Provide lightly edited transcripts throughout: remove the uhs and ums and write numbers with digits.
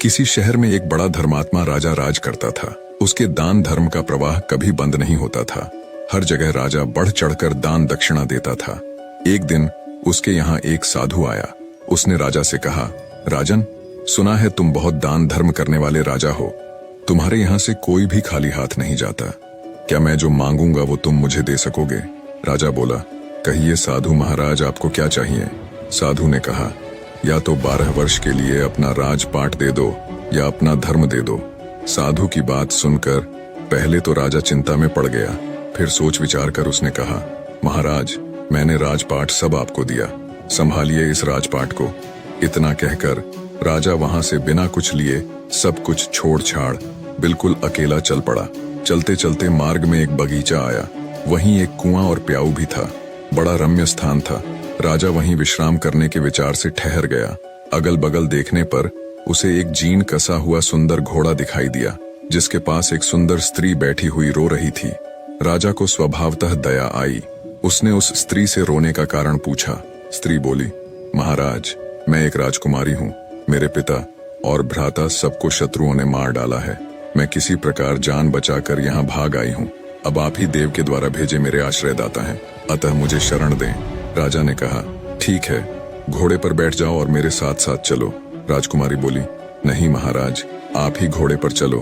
किसी शहर में एक बड़ा धर्मात्मा राजा राज करता था। उसके दान धर्म का प्रवाह कभी बंद नहीं होता था। हर जगह राजा बढ़ चढ़कर दान दक्षिणा देता था। एक दिन उसके यहाँ एक साधु आया। उसने राजा से कहा, राजन, सुना है तुम बहुत दान धर्म करने वाले राजा हो। तुम्हारे यहाँ से कोई भी खाली हाथ नहीं जाता। क्या मैं जो मांगूंगा वो तुम मुझे दे सकोगे? राजा बोला, कहिए साधु महाराज, आपको क्या चाहिए? साधु ने कहा, या तो 12 वर्ष के लिए अपना राजपाट दे दो या अपना धर्म दे दो। साधु की बात सुनकर पहले तो राजा चिंता में पड़ गया, फिर सोच विचार कर उसने कहा, महाराज, मैंने राजपाट सब आपको दिया, संभालिए इस राजपाट को। इतना कहकर राजा वहां से बिना कुछ लिए सब कुछ छोड़ छाड़ बिल्कुल अकेला चल पड़ा। चलते चलते मार्ग में एक बगीचा आया। वहीं एक कुआं और प्याऊ भी था। बड़ा रम्य स्थान था। राजा वहीं विश्राम करने के विचार से ठहर गया। अगल बगल देखने पर उसे एक जीर्ण कसा हुआ सुंदर घोड़ा दिखाई दिया, जिसके पास एक सुंदर स्त्री बैठी हुई रो रही थी। राजा को स्वभावतः दया आई। उसने उस स्त्री से रोने का कारण पूछा। स्त्री बोली, महाराज, मैं एक राजकुमारी हूँ। मेरे पिता और भ्राता सबको शत्रुओं ने मार डाला है। मैं किसी प्रकार जान बचाकर यहाँ भाग आई हूँ। अब आप ही देव के द्वारा भेजे मेरे आश्रयदाता हैं, अतः मुझे शरण दें। राजा ने कहा, ठीक है, घोड़े पर बैठ जाओ और मेरे साथ साथ चलो। राजकुमारी बोली, नहीं महाराज, आप ही घोड़े पर चलो।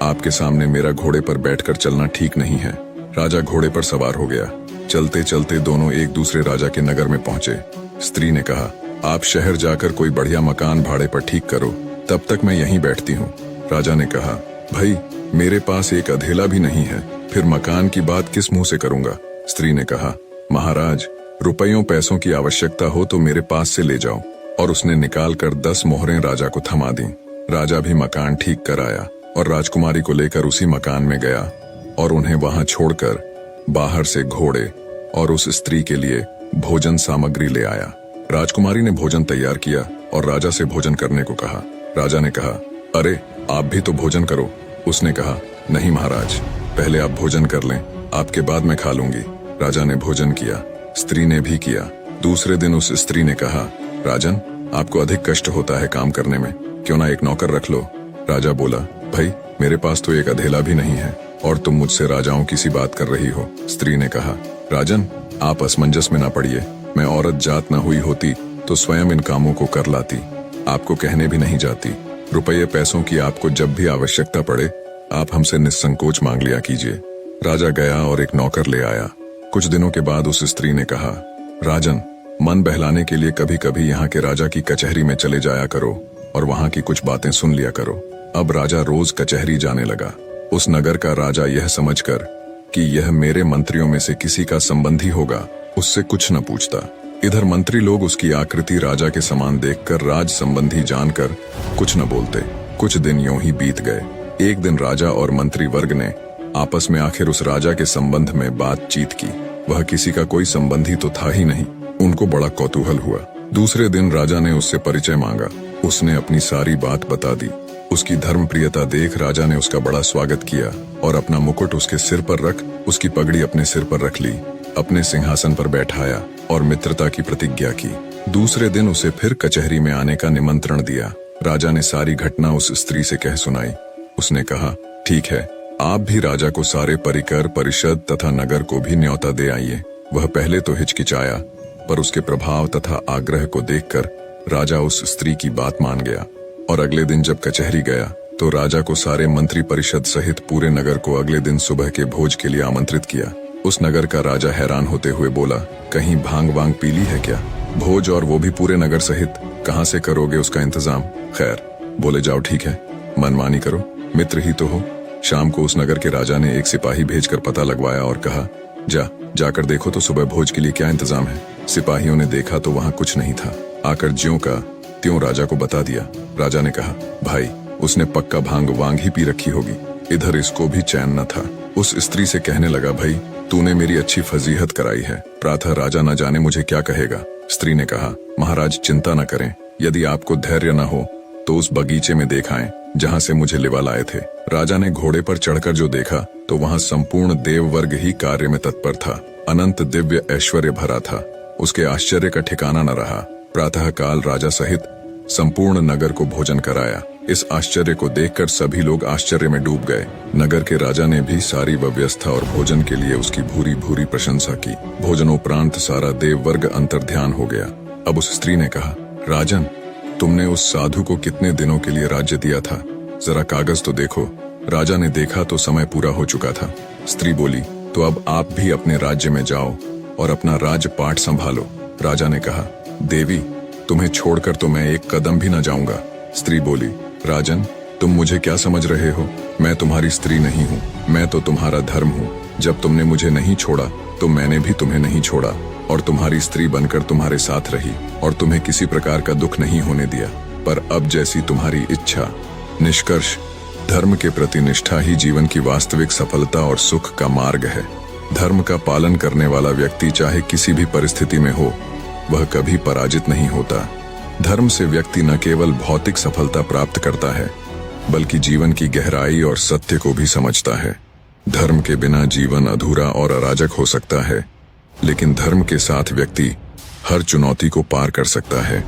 आपके सामने मेरा घोड़े पर बैठकर चलना ठीक नहीं है। राजा घोड़े पर सवार हो गया। चलते चलते दोनों एक दूसरे राजा के नगर में पहुंचे। स्त्री ने कहा, आप शहर जाकर कोई बढ़िया मकान भाड़े पर ठीक करो, तब तक मैं यहीं बैठती हूँ। राजा ने कहा, भाई, मेरे पास एक अधेला भी नहीं है, फिर मकान की बात किस मुंह से करूंगा? स्त्री ने कहा, महाराज, रुपयों पैसों की आवश्यकता हो तो मेरे पास से ले जाओ। और उसने निकाल कर 10 मोहरें राजा को थमा दी। राजा भी मकान ठीक कर आया और राजकुमारी को लेकर उसी मकान में गया और उन्हें वहां छोड़कर बाहर से घोड़े और उस स्त्री के लिए भोजन सामग्री ले आया। राजकुमारी ने भोजन तैयार किया और राजा से भोजन करने को कहा। राजा ने कहा, अरे, आप भी तो भोजन करो। उसने कहा, नहीं महाराज, पहले आप भोजन कर लें, आपके बाद मैं खा लूंगी। राजा ने भोजन किया, स्त्री ने भी किया। दूसरे दिन उस स्त्री ने कहा, राजन, आपको अधिक कष्ट होता है काम करने में, क्यों ना एक नौकर रख लो? राजा बोला, भाई, मेरे पास तो एक अधेला भी नहीं है और तुम मुझसे राजाओं की सी बात कर रही हो। स्त्री ने कहा, राजन, आप असमंजस में ना पड़िए। मैं औरत जात न हुई होती तो स्वयं इन कामों को कर लाती, आपको कहने भी नहीं जाती। रुपये पैसों की आपको जब भी आवश्यकता पड़े, आप हमसे निस्संकोच मांग लिया कीजिए। राजा गया और एक नौकर ले आया। कुछ दिनों के बाद उस स्त्री ने कहा, राजन, मन बहलाने के लिए कभी कभी यहाँ के राजा की कचहरी में चले जाया करो और वहाँ की कुछ बातें सुन लिया करो। अब राजा रोज कचहरी जाने लगा। उस नगर का राजा यह समझकर कि यह मेरे मंत्रियों में से किसी का संबंधी होगा, उससे कुछ न पूछता। इधर मंत्री लोग उसकी आकृति राजा के समान देखकर राज संबंधी जानकर कुछ न बोलते। कुछ दिन यूं ही बीत गए। एक दिन राजा और मंत्री वर्ग ने आपस में आखिर उस राजा के संबंध में बातचीत की। वह किसी का कोई संबंधी तो था ही नहीं। उनको बड़ा कौतूहल हुआ। दूसरे दिन राजा ने उससे परिचय मांगा। उसने अपनी सारी बात बता दी। उसकी धर्मप्रियता देख राजा ने उसका बड़ा स्वागत किया और अपना मुकुट उसके सिर पर रख उसकी पगड़ी अपने सिर पर रख ली, अपने सिंहासन पर बैठाया और मित्रता की प्रतिज्ञा की। दूसरे दिन उसे फिर कचहरी में आने का निमंत्रण दिया। राजा ने सारी घटना उस स्त्री से कह सुनाई। उसने कहा, ठीक है, आप भी राजा को सारे परिकर, परिषद तथा नगर को भी न्योता दे आइए। वह पहले तो हिचकिचाया, पर उसके प्रभाव तथा आग्रह को देखकर राजा उस स्त्री की बात मान गया और अगले दिन जब कचहरी गया तो राजा को सारे मंत्री परिषद सहित पूरे नगर को अगले दिन सुबह के भोज के लिए आमंत्रित किया। उस नगर का राजा हैरान होते हुए बोला, कहीं भांग वांग पी ली है क्या? भोज और वो भी पूरे नगर सहित, कहाँ से करोगे उसका इंतजाम? खैर, बोले, जाओ ठीक है, मनमानी करो, मित्र ही तो हो। शाम को उस नगर के राजा ने एक सिपाही भेजकर पता लगवाया और कहा, जाकर देखो तो सुबह भोज के लिए क्या इंतजाम है। सिपाहियों ने देखा तो वहाँ कुछ नहीं था। आकर ज्यों का त्यों राजा को बता दिया। राजा ने कहा, भाई, उसने पक्का भांग वांग ही पी रखी होगी, इधर इसको भी चैन न था। उस स्त्री से कहने लगा, भाई, तूने मेरी अच्छी फजीहत कराई है, प्रातः राजा न जाने मुझे क्या कहेगा। स्त्री ने कहा, महाराज चिंता न करें, यदि आपको धैर्य न हो तो उस बगीचे में देखाएं जहाँ से मुझे लिवा लाए थे। राजा ने घोड़े पर चढ़कर जो देखा तो वहाँ संपूर्ण देव वर्ग ही कार्य में तत्पर था। अनंत दिव्य ऐश्वर्य भरा था। उसके आश्चर्य का ठिकाना न रहा। प्रातः काल राजा सहित संपूर्ण नगर को भोजन कराया। इस आश्चर्य को देखकर सभी लोग आश्चर्य में डूब गए। नगर के राजा ने भी सारी व्यवस्था और भोजन के लिए उसकी भूरी भूरी प्रशंसा की। भोजनोपरांत सारा देववर्ग अंतर्ध्यान हो गया। अब उस स्त्री ने कहा, राजन, तुमने उस साधु को कितने दिनों के लिए राज्य दिया था? जरा कागज तो देखो। राजा ने देखा तो समय पूरा हो चुका था। स्त्री बोली, तो अब आप भी अपने राज्य में जाओ और अपना राजपाट संभालो। राजा ने कहा, देवी, तुम्हें छोड़कर तो मैं एक कदम भी न जाऊंगा। स्त्री बोली, राजन, तुम मुझे क्या समझ रहे हो? मैं तुम्हारी स्त्री नहीं हूँ, मैं तो तुम्हारा धर्म हूँ। जब तुमने मुझे नहीं छोड़ा तो मैंने भी तुम्हें नहीं छोड़ा और तुम्हारी स्त्री बनकर तुम्हारे साथ रही और तुम्हें किसी प्रकार का दुख नहीं होने दिया। पर अब जैसी तुम्हारी इच्छा। निष्कर्ष, धर्म के प्रति निष्ठा ही जीवन की वास्तविक सफलता और सुख का मार्ग है। धर्म का पालन करने वाला व्यक्ति चाहे किसी भी परिस्थिति में हो, वह कभी पराजित नहीं होता। धर्म से व्यक्ति न केवल भौतिक सफलता प्राप्त करता है, बल्कि जीवन की गहराई और सत्य को भी समझता है। धर्म के बिना जीवन अधूरा और अराजक हो सकता है, लेकिन धर्म के साथ व्यक्ति हर चुनौती को पार कर सकता है।